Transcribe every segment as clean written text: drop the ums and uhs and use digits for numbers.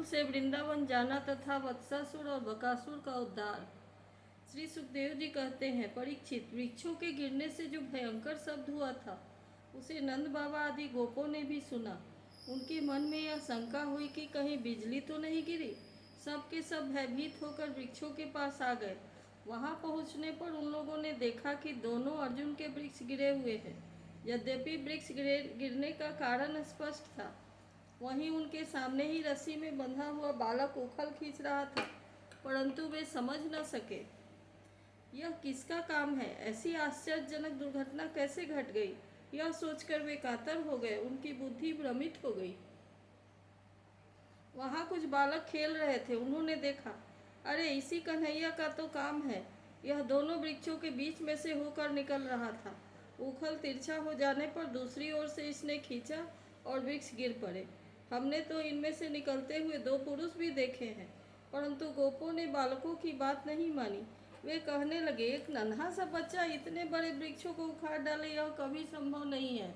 से वृंदावन जाना तथा वत्सासुर और बकासुर का उद्धार। श्री सुखदेव जी कहते हैं, परीक्षित, वृक्षों के गिरने से जो भयंकर शब्द हुआ था उसे नंद बाबा आदि गोपों ने भी सुना। उनके मन में यह शंका हुई कि कहीं बिजली तो नहीं गिरी। सब के सब भयभीत होकर वृक्षों के पास आ गए। वहां पहुंचने पर उन लोगों ने देखा कि दोनों अर्जुन के वृक्ष गिरे हुए हैं। यद्यपि वृक्ष गिरने का कारण स्पष्ट था, वहीं उनके सामने ही रस्सी में बंधा हुआ बालक उखल खींच रहा था, परंतु वे समझ न सके यह किसका काम है। ऐसी आश्चर्यजनक दुर्घटना कैसे घट गई, यह सोचकर वे कातर हो गए। उनकी बुद्धि भ्रमित हो गई। वहां कुछ बालक खेल रहे थे। उन्होंने देखा, अरे इसी कन्हैया का तो काम है। यह दोनों वृक्षों के बीच में से होकर निकल रहा था। उखल तिरछा हो जाने पर दूसरी ओर से इसने खींचा और वृक्ष गिर पड़े। हमने तो इनमें से निकलते हुए दो पुरुष भी देखे हैं, परंतु गोपों ने बालकों की बात नहीं मानी। वे कहने लगे, एक नन्हा सा बच्चा इतने बड़े वृक्षों को उखाड़ डाले, यह कभी संभव नहीं है।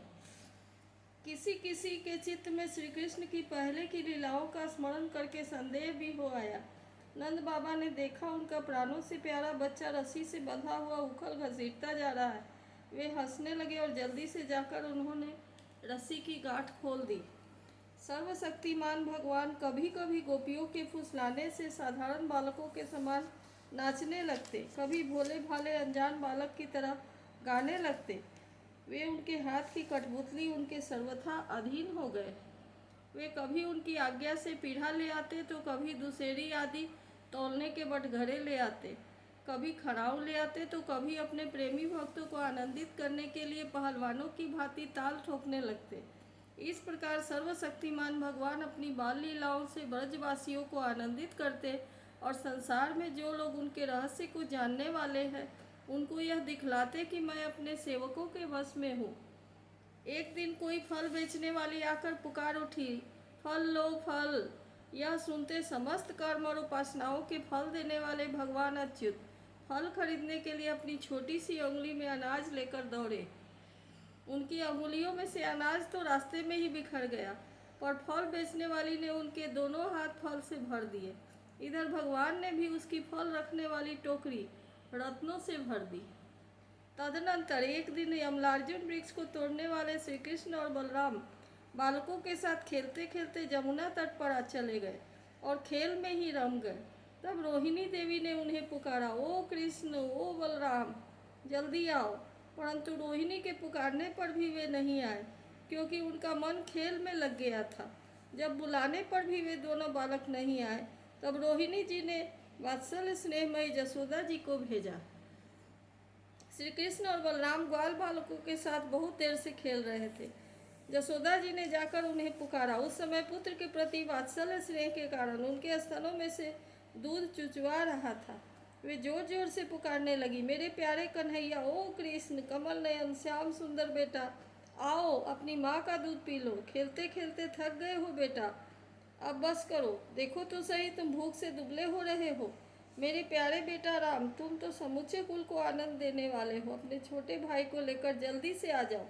किसी किसी के चित्त में श्री कृष्ण की पहले की लीलाओं का स्मरण करके संदेह भी हो आया। नंद बाबा ने देखा, उनका प्राणों से प्यारा बच्चा रस्सी से बंधा हुआ उखल घसीटता जा रहा है। वे हंसने लगे और जल्दी से जाकर उन्होंने रस्सी की गांठ खोल दी। सर्वशक्तिमान भगवान कभी कभी गोपियों के फुसलाने से साधारण बालकों के समान नाचने लगते, कभी भोले भाले अनजान बालक की तरह गाने लगते। वे उनके हाथ की कठपुतली उनके सर्वथा अधीन हो गए। वे कभी उनकी आज्ञा से पीढ़ा ले आते तो कभी दुसेरी आदि तौलने के बटघरे ले आते, कभी खड़ाऊ ले आते तो कभी अपने प्रेमी भक्तों को आनंदित करने के लिए पहलवानों की भांति ताल ठोकने लगते। इस प्रकार सर्वशक्तिमान भगवान अपनी बाल लीलाओं से ब्रजवासियों को आनंदित करते और संसार में जो लोग उनके रहस्य को जानने वाले हैं उनको यह दिखलाते कि मैं अपने सेवकों के वश में हूँ। एक दिन कोई फल बेचने वाली आकर पुकार उठी, फल लो फल। यह सुनते समस्त कर्म और उपासनाओं के फल देने वाले भगवान अच्युत फल खरीदने के लिए अपनी छोटी सी उंगली में अनाज लेकर दौड़े। उनकी अंगुलियों में से अनाज तो रास्ते में ही बिखर गया, पर फल बेचने वाली ने उनके दोनों हाथ फल से भर दिए। इधर भगवान ने भी उसकी फल रखने वाली टोकरी रत्नों से भर दी। तदनंतर एक दिन यमलार्जुन वृक्ष को तोड़ने वाले श्री कृष्ण और बलराम बालकों के साथ खेलते खेलते जमुना तट पर चले गए और खेल में ही रम गए। तब रोहिणी देवी ने उन्हें पुकारा, ओ कृष्ण, ओ बलराम, जल्दी आओ। परंतु रोहिणी के पुकारने पर भी वे नहीं आए, क्योंकि उनका मन खेल में लग गया था। जब बुलाने पर भी वे दोनों बालक नहीं आए, तब रोहिणी जी ने वात्सल्य स्नेहमयी जसोदा जी को भेजा। श्री कृष्ण और बलराम ग्वाल बालकों के साथ बहुत देर से खेल रहे थे। जसोदा जी ने जाकर उन्हें पुकारा। उस समय पुत्र के प्रति वात्सल्य स्नेह के कारण उनके स्तनों में से दूध चुचवा रहा था। वे जोर जोर से पुकारने लगी, मेरे प्यारे कन्हैया, ओ कृष्ण, कमल नयन, श्याम सुंदर बेटा, आओ अपनी माँ का दूध पी लो। खेलते खेलते थक गए हो बेटा, अब बस करो। देखो तो सही, तुम भूख से दुबले हो रहे हो। मेरे प्यारे बेटा राम, तुम तो समूचे कुल को आनंद देने वाले हो। अपने छोटे भाई को लेकर जल्दी से आ जाओ।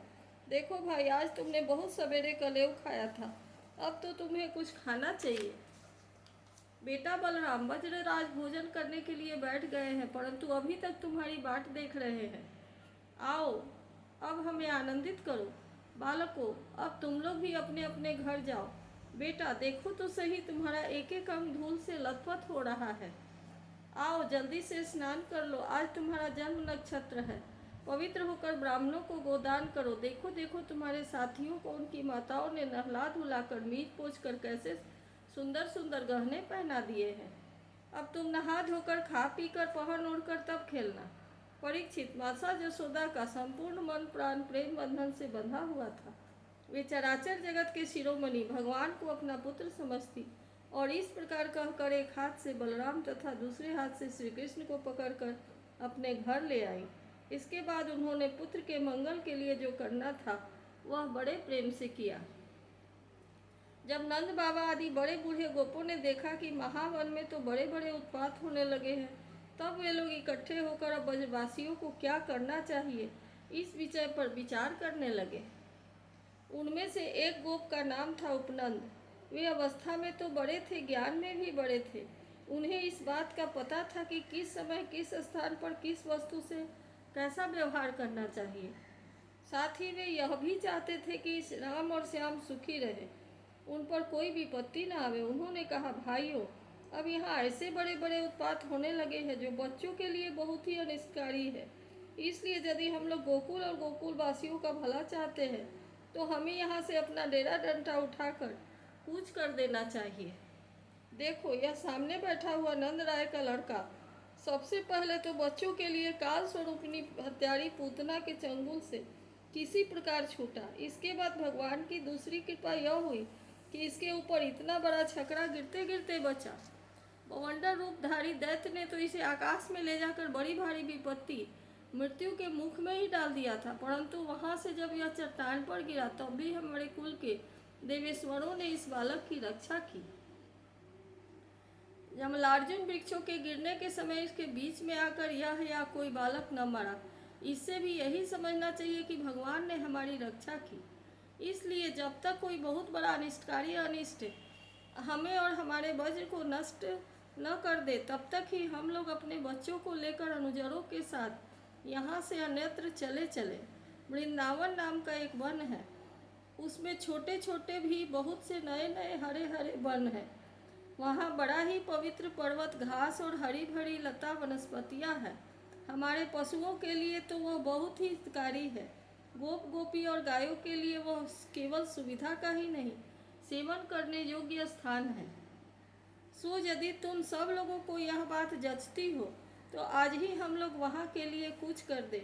देखो भाई, आज तुमने बहुत सवेरे कलेव खाया था, अब तो तुम्हें कुछ खाना चाहिए। बेटा बलराम, वज्रराज भोजन करने के लिए बैठ गए हैं, परंतु अभी तक तुम्हारी बाट देख रहे हैं। आओ, अब हमें आनंदित करो। बालकों, अब तुम लोग भी अपने अपने घर जाओ। बेटा देखो तो सही, तुम्हारा एक एक अंग धूल से लथपथ हो रहा है। आओ जल्दी से स्नान कर लो, आज तुम्हारा जन्म नक्षत्र है। पवित्र होकर ब्राह्मणों को गोदान करो। देखो देखो, तुम्हारे साथियों को उनकी माताओं ने नहला धुलाकर मीच पोछ कर कैसे सुंदर सुंदर गहने पहना दिए हैं। अब तुम नहा धोकर खा पी कर पहन ओढ़कर तब खेलना। परीक्षित, माता जसोदा का संपूर्ण मन प्राण प्रेम बंधन से बंधा हुआ था। वे चराचर जगत के शिरोमणि भगवान को अपना पुत्र समझती और इस प्रकार कहकर एक हाथ से बलराम तथा दूसरे हाथ से श्री कृष्ण को पकड़कर अपने घर ले आई। इसके बाद उन्होंने पुत्र के मंगल के लिए जो करना था वह बड़े प्रेम से किया। जब नंद बाबा आदि बड़े बूढ़े गोपों ने देखा कि महावन में तो बड़े बड़े उत्पात होने लगे हैं, तब वे लोग इकट्ठे होकर अब ब्रजवासियों को क्या करना चाहिए इस विषय पर विचार करने लगे। उनमें से एक गोप का नाम था उपनंद। वे अवस्था में तो बड़े थे, ज्ञान में भी बड़े थे। उन्हें इस बात का पता था कि किस समय किस स्थान पर किस वस्तु से कैसा व्यवहार करना चाहिए। साथ ही वे यह भी चाहते थे कि राम और श्याम सुखी रहे, उन पर कोई विपत्ति न आवे। उन्होंने कहा, भाइयों, अब यहाँ ऐसे बड़े बड़े उत्पात होने लगे हैं जो बच्चों के लिए बहुत ही अनिष्टकारी है। इसलिए यदि हम लोग गोकुल और गोकुल वासियों का भला चाहते हैं तो हमें यहाँ से अपना डेरा डंडा उठाकर कूच कर देना चाहिए। देखो, यह सामने बैठा हुआ नंद राय का लड़का सबसे पहले तो बच्चों के लिए काल स्वरूपिणी हत्यारी पूतना के चंगुल से किसी प्रकार छूटा। इसके बाद भगवान की दूसरी कृपा यह हुई कि इसके ऊपर इतना बड़ा छकड़ा गिरते गिरते बचा। बवंडर रूपधारी दैत्य ने तो इसे आकाश में ले जाकर बड़ी भारी विपत्ति मृत्यु के मुख में ही डाल दिया था, परंतु वहां से जब यह चट्टान पर गिरा तब भी हमारे कुल के देवेश्वरों ने इस बालक की रक्षा की। जमलार्जुन वृक्षों के गिरने के समय इसके बीच में आकर यह या कोई बालक न मरा। इससे भी यही समझना चाहिए कि भगवान ने हमारी रक्षा की। इसलिए जब तक कोई बहुत बड़ा अनिष्टकारी अनिष्ट हमें और हमारे वज्र को नष्ट न कर दे, तब तक ही हम लोग अपने बच्चों को लेकर अनुजरों के साथ यहाँ से अन्यत्र चले चले। वृंदावन नाम का एक वन है, उसमें छोटे छोटे भी बहुत से नए नए हरे हरे वन हैं। वहाँ बड़ा ही पवित्र पर्वत, घास और हरी भरी लता वनस्पतियाँ हैं। हमारे पशुओं के लिए तो वह बहुत ही हितकारी है। गोप गोपी और गायों के लिए वह केवल सुविधा का ही नहीं, सेवन करने योग्य स्थान है। सो यदि तुम सब लोगों को यह बात जचती हो तो आज ही हम लोग वहाँ के लिए कूच कर दे।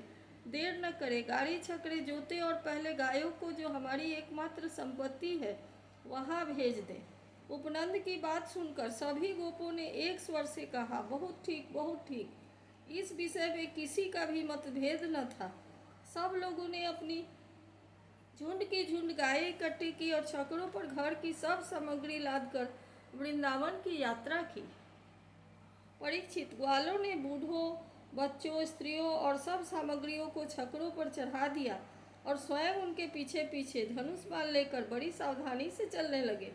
देर न करे, गाड़ी छकड़े जोते और पहले गायों को, जो हमारी एकमात्र संपत्ति है, वहाँ भेज दें। उपनंद की बात सुनकर सभी गोपों ने एक स्वर से कहा, बहुत ठीक, बहुत ठीक। इस विषय में किसी का भी मतभेद न था। सब लोगों ने अपनी झुंड की झुंड गायें इकट्ठी की और छकड़ों पर घर की सब सामग्री लादकर वृंदावन की यात्रा की। परीक्षित, ग्वालों ने बूढ़ों, बच्चों, स्त्रियों और सब सामग्रियों को छकड़ों पर चढ़ा दिया और स्वयं उनके पीछे पीछे धनुष बाण लेकर बड़ी सावधानी से चलने लगे।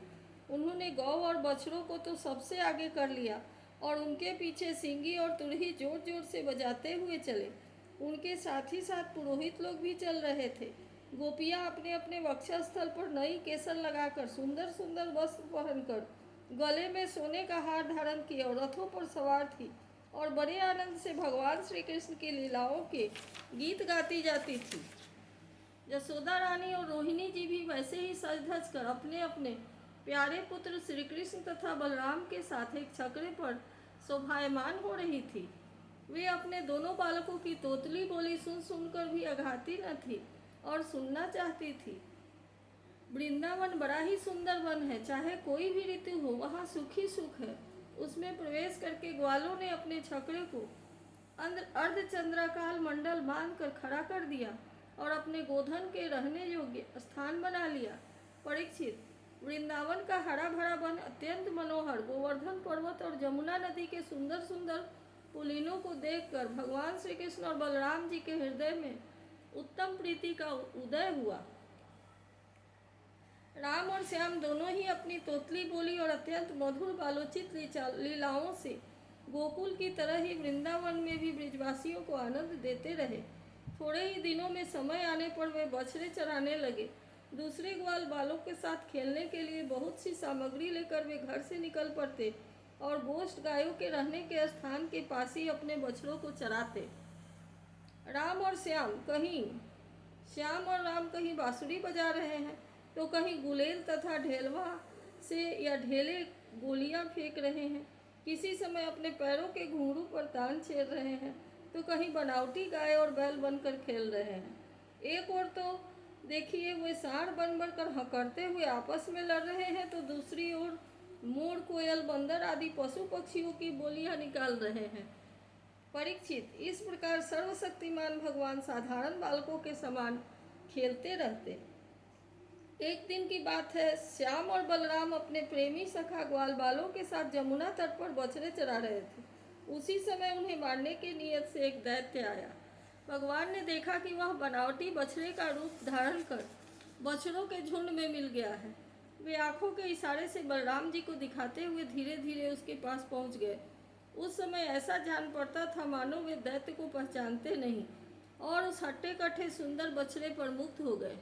उन्होंने गौ और बछड़ों को तो सबसे आगे कर लिया और उनके पीछे सींगी और तुरही जोर जोर से बजाते हुए चले। उनके साथ ही साथ पुरोहित लोग भी चल रहे थे। गोपियाँ अपने अपने वक्षस्थल पर नई केसर लगाकर, सुंदर सुंदर वस्त्र पहनकर, गले में सोने का हार धारण किए और रथों पर सवार थी और बड़े आनंद से भगवान श्री कृष्ण की लीलाओं के गीत गाती जाती थी। यशोदा रानी और रोहिणी जी भी वैसे ही सज धज कर अपने अपने प्यारे पुत्र श्री कृष्ण तथा बलराम के साथ एक छकड़े पर शोभायमान हो रही थी। वे अपने दोनों बालकों की तोतली बोली सुन सुनकर भी अघाती न थी और सुनना चाहती थी। वृंदावन बड़ा ही सुंदर वन है, चाहे कोई भी ऋतु हो, वहाँ सुख ही सुख है। उसमें प्रवेश करके ग्वालों ने अपने छकड़े को अर्धचंद्राकार मंडल बांध कर खड़ा कर दिया और अपने गोधन के रहने योग्य स्थान बना लिया। परीक्षित, वृंदावन का हरा भरा वन अत्यंत मनोहर, गोवर्धन पर्वत और जमुना नदी के सुंदर सुंदर पुलिनों को देखकर भगवान श्री कृष्ण और बलराम जी के हृदय में उत्तम प्रीति का उदय हुआ। राम और श्याम दोनों ही अपनी तोतली बोली और अत्यंत मधुर बालोचित लीलाओं से गोकुल की तरह ही वृंदावन में भी ब्रिजवासियों को आनंद देते रहे। थोड़े ही दिनों में समय आने पर वे बछड़े चराने लगे। दूसरे ग्वाल बालों के साथ खेलने के लिए बहुत सी सामग्री लेकर वे घर से निकल पड़ते और गोष्ठ गायों के रहने के स्थान के पास ही अपने बछड़ों को चराते। श्याम और राम कहीं बांसुरी बजा रहे हैं तो कहीं गुलेल तथा ढेलवा से या ढेले गोलियां फेंक रहे हैं। किसी समय अपने पैरों के घुंघरू पर तान छेड़ रहे हैं तो कहीं बनावटी गाय और बैल बनकर खेल रहे हैं। एक और तो देखिए वे सांड बन कर हकड़ते हुए आपस में लड़ रहे हैं, तो दूसरी ओर मोर, कोयल, बंदर आदि पशु पक्षियों की बोलियां निकाल रहे हैं। परीक्षित, इस प्रकार सर्वशक्तिमान भगवान साधारण बालकों के समान खेलते रहते। एक दिन की बात है, श्याम और बलराम अपने प्रेमी सखा ग्वाल बालों के साथ जमुना तट पर बछड़े चरा रहे थे। उसी समय उन्हें मारने की नीयत से एक दैत्य आया। भगवान ने देखा कि वह बनावटी बछड़े का रूप धारण कर बछड़ों के झुंड में मिल गया है वे आंखों के इशारे से बलराम जी को दिखाते हुए धीरे धीरे उसके पास पहुंच गए। उस समय ऐसा जान पड़ता था मानो वे दैत्य को पहचानते नहीं और उस हट्टे कट्टे सुंदर बछड़े पर मुग्ध हो गए।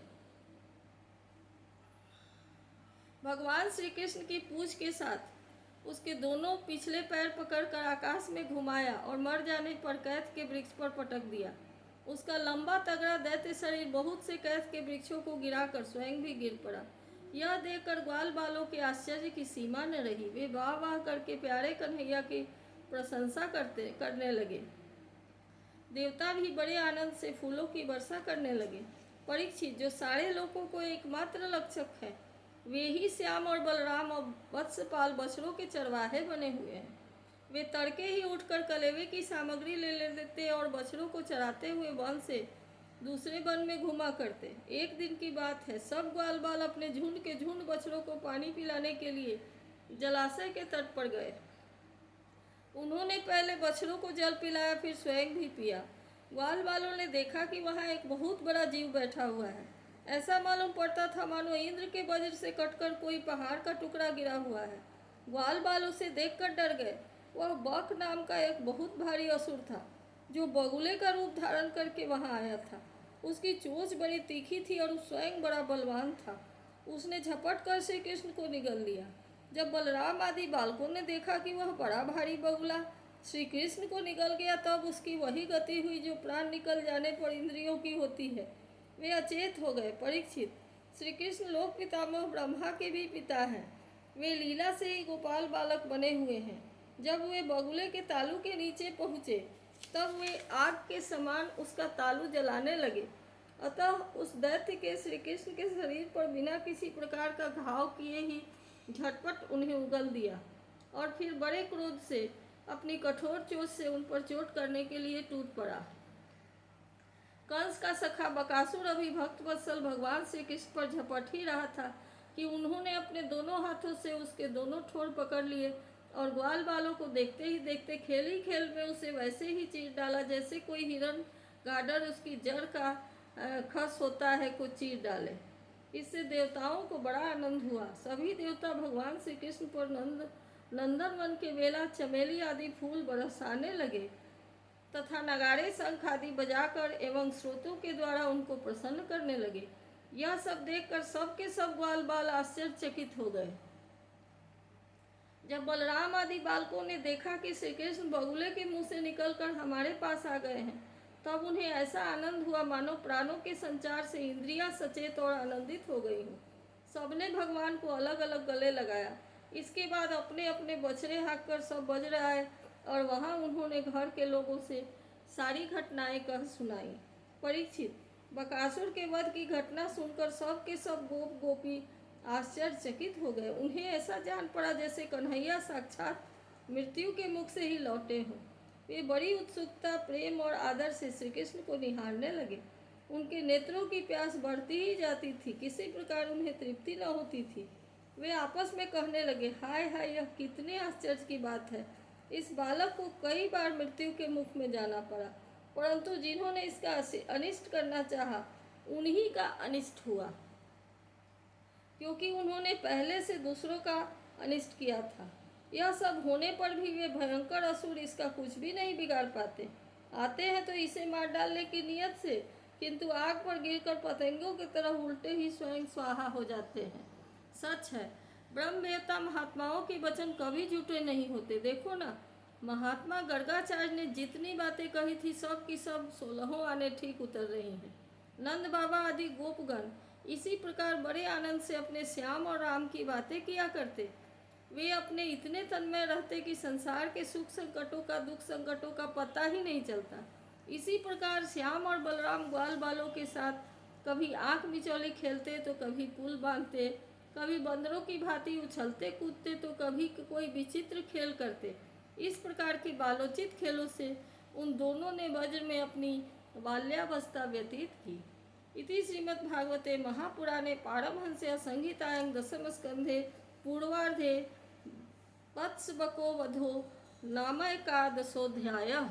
भगवान श्री कृष्ण की पूंछ के साथ उसके दोनों पिछले पैर पकड़कर आकाश में घुमाया और मर जाने पर कैथ के वृक्ष पर पटक दिया। उसका लंबा तगड़ा दैत्य शरीर बहुत से कैथ के वृक्षों को गिराकर स्वयं भी गिर पड़ा। यह देखकर ग्वाल बालों के आश्चर्य की सीमा न रही। वे वाह वाह करके प्यारे कन्हैया की प्रशंसा करने लगे। देवता भी बड़े आनंद से फूलों की वर्षा करने लगे। परीक्षित, जो सारे लोगों को एकमात्र रक्षक है, वे ही श्याम और बलराम और वत्सपाल बछड़ों के चरवाहे बने हुए हैं। वे तड़के ही उठकर कलेवे की सामग्री ले लेते और बछड़ों को चराते हुए वन से दूसरे वन में घुमा करते। एक दिन की बात है, सब ग्वाल बाल अपने झुंड के झुंड बछड़ों को पानी पिलाने के लिए जलाशय के तट पर गए। उन्होंने पहले बछड़ों को जल पिलाया, फिर स्वयं भी पिया। ग्वाल बालों ने देखा कि वहाँ एक बहुत बड़ा जीव बैठा हुआ है। ऐसा मालूम पड़ता था मानो इंद्र के वज्र से कटकर कोई पहाड़ का टुकड़ा गिरा हुआ है। ग्वाल बाल उसे देखकर डर गए। वह बक नाम का एक बहुत भारी असुर था, जो बगुले का रूप धारण करके वहाँ आया था। उसकी चोंच बड़ी तीखी थी और स्वयं बड़ा बलवान था। उसने झपट कर श्री कृष्ण को निगल लिया। जब बलराम आदि बालकों ने देखा कि वह बड़ा भारी बगुला श्री कृष्ण को निगल गया, तब उसकी वही गति हुई जो प्राण निकल जाने पर इंद्रियों की होती है। वे अचेत हो गए। परीक्षित, श्री कृष्ण लोक पितामह ब्रह्मा के भी पिता हैं। वे लीला से ही गोपाल बालक बने हुए हैं। जब वे बगुले के तालू के नीचे पहुँचे, तब वे आग के समान उसका तालू जलाने लगे। अतः उस दैत्य के श्री कृष्ण के शरीर पर बिना किसी प्रकार का घाव किए ही झटपट उन्हें उगल दिया और फिर बड़े क्रोध से अपनी कठोर चोट से उन पर चोट करने के लिए टूट पड़ा। कंस का सखा बकासुर अभी भक्त वत्सल भगवान श्री कृष्ण पर झपट ही रहा था कि उन्होंने अपने दोनों हाथों से उसके दोनों ठोर पकड़ लिए और ग्वाल बालों को देखते ही देखते खेल ही खेल में उसे वैसे ही चीर डाला जैसे कोई हिरण गाडर उसकी जड़ का खस होता है को चीर डाले। इससे देवताओं को बड़ा आनंद हुआ। सभी देवता भगवान श्री कृष्ण पर नंदन वन के बेला, चमेली आदि फूल बरसाने लगे तथा नगाड़े शंख आदि बजाकर एवं स्रोतों के द्वारा उनको प्रसन्न करने लगे। यह सब देखकर सबके सब ग्वाल बाल आश्चर्यचकित हो गए। जब बलराम आदि बालकों ने देखा कि श्री कृष्ण बगुले के मुंह से निकलकर हमारे पास आ गए हैं, तब उन्हें ऐसा आनंद हुआ मानो प्राणों के संचार से इंद्रियां सचेत और आनंदित हो गई हों। सबने भगवान को अलग अलग गले लगाया। इसके बाद अपने अपने बछड़े हाँककर सब बज आए और वहाँ उन्होंने घर के लोगों से सारी घटनाएं कह सुनाई। परीक्षित, बकासुर के वध की घटना सुनकर सब के सब गोप गोपी आश्चर्यचकित हो गए। उन्हें ऐसा जान पड़ा जैसे कन्हैया साक्षात मृत्यु के मुख से ही लौटे हों। वे बड़ी उत्सुकता, प्रेम और आदर से श्री कृष्ण को निहारने लगे। उनके नेत्रों की प्यास बढ़ती ही जाती थी, किसी प्रकार उन्हें तृप्ति न होती थी। वे आपस में कहने लगे, हाय हाय, यह कितने आश्चर्य की बात है। इस बालक को कई बार मृत्यु के मुख में जाना पड़ा, परंतु जिन्होंने इसका अनिष्ट करना चाहा, उन्हीं का अनिष्ट हुआ, क्योंकि उन्होंने पहले से दूसरों का अनिष्ट किया था। यह सब होने पर भी वे भयंकर असुर इसका कुछ भी नहीं बिगाड़ पाते। आते हैं तो इसे मार डालने की नियत से, किंतु आग पर गिरकर पतंगों की तरह उल्टे ही स्वयं स्वाहा हो जाते हैं। सच है, ब्रह्मवेत्ता महात्माओं के वचन कभी झूठे नहीं होते। देखो ना, महात्मा गर्गाचार्य ने जितनी बातें कही थी, सब की सब 16 आने ठीक उतर रही हैं। नंद बाबा आदि गोपगण इसी प्रकार बड़े आनंद से अपने श्याम और राम की बातें किया करते। वे अपने इतने तन्मय रहते कि संसार के सुख संकटों का, दुख संकटों का पता ही नहीं चलता। इसी प्रकार श्याम और बलराम ग्वाल बालों के साथ कभी आँख मिचौली खेलते तो कभी पुल बांधते, कभी बंदरों की भांति उछलते कूदते तो कभी कोई विचित्र खेल करते। इस प्रकार के बालोचित खेलों से उन दोनों ने वज्र में अपनी बाल्यावस्था व्यतीत की। इति श्रीमद्भागवते महापुराणे पारमहंस्यां संहितायां दशम स्कंधे पूर्वार्धे वत्सबको वधो नामैकादशोऽध्यायः।